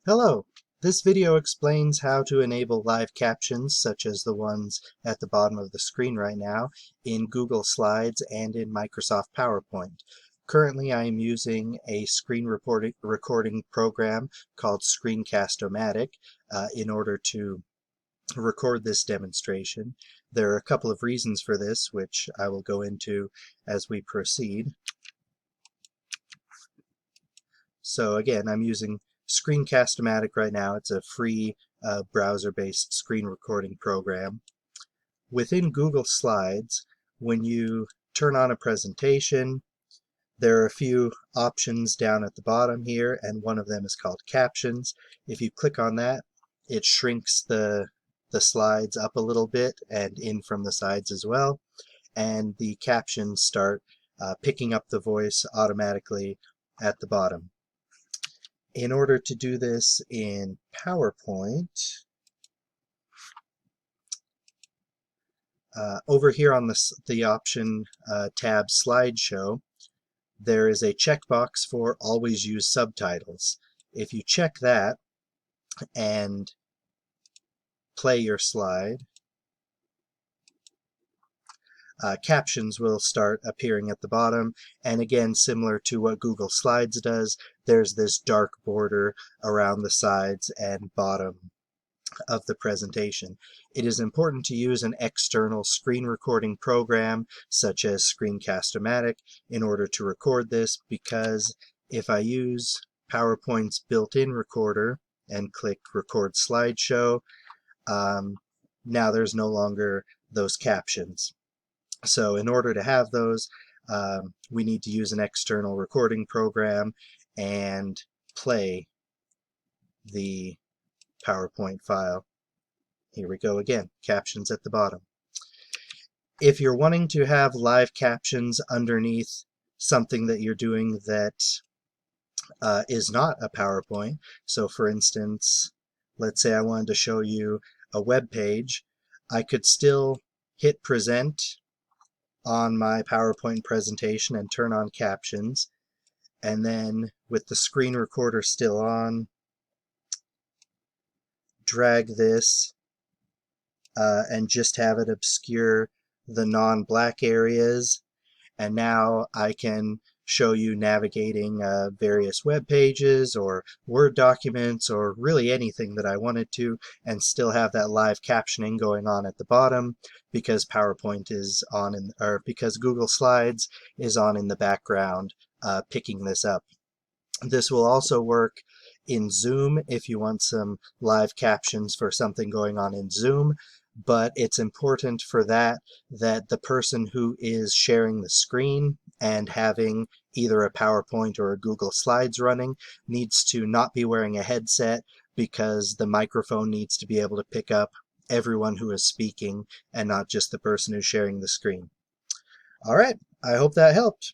Hello! This video explains how to enable live captions, such as the ones at the bottom of the screen right now, in Google Slides and in Microsoft PowerPoint. Currently, I am using a screen recording program called Screencast-o-matic in order to record this demonstration. There are a couple of reasons for this, which I will go into as we proceed. So again, I'm using Screencast-o-matic right now. It's a free browser-based screen recording program. Within Google Slides, when you turn on a presentation, there are a few options down at the bottom here, and one of them is called captions. If you click on that, it shrinks the slides up a little bit and in from the sides as well, and the captions start picking up the voice automatically at the bottom. In order to do this in PowerPoint, over here on the option tab Slideshow, there is a checkbox for Always Use Subtitles. If you check that and play your slide, captions will start appearing at the bottom, and again, similar to what Google Slides does, there's this dark border around the sides and bottom of the presentation. It is important to use an external screen recording program such as Screencast-o-matic in order to record this, because if I use PowerPoint's built-in recorder and click Record Slideshow, now there's no longer those captions. So in order to have those, we need to use an external recording program and play the PowerPoint file. Here we go again, captions at the bottom. If you're wanting to have live captions underneath something that you're doing that is not a PowerPoint, so for instance, let's say I wanted to show you a web page, I could still hit present on my PowerPoint presentation and turn on captions, and then with the screen recorder still on, drag this and just have it obscure the non-black areas, and now I can show you navigating various web pages or Word documents or really anything that I wanted to, and still have that live captioning going on at the bottom because PowerPoint is on or because Google Slides is on in the background picking this up. This will also work in Zoom if you want some live captions for something going on in Zoom, but it's important for that the person who is sharing the screen and having either a PowerPoint or a Google Slides running needs to not be wearing a headset, because the microphone needs to be able to pick up everyone who is speaking and not just the person who's sharing the screen. All right, I hope that helped.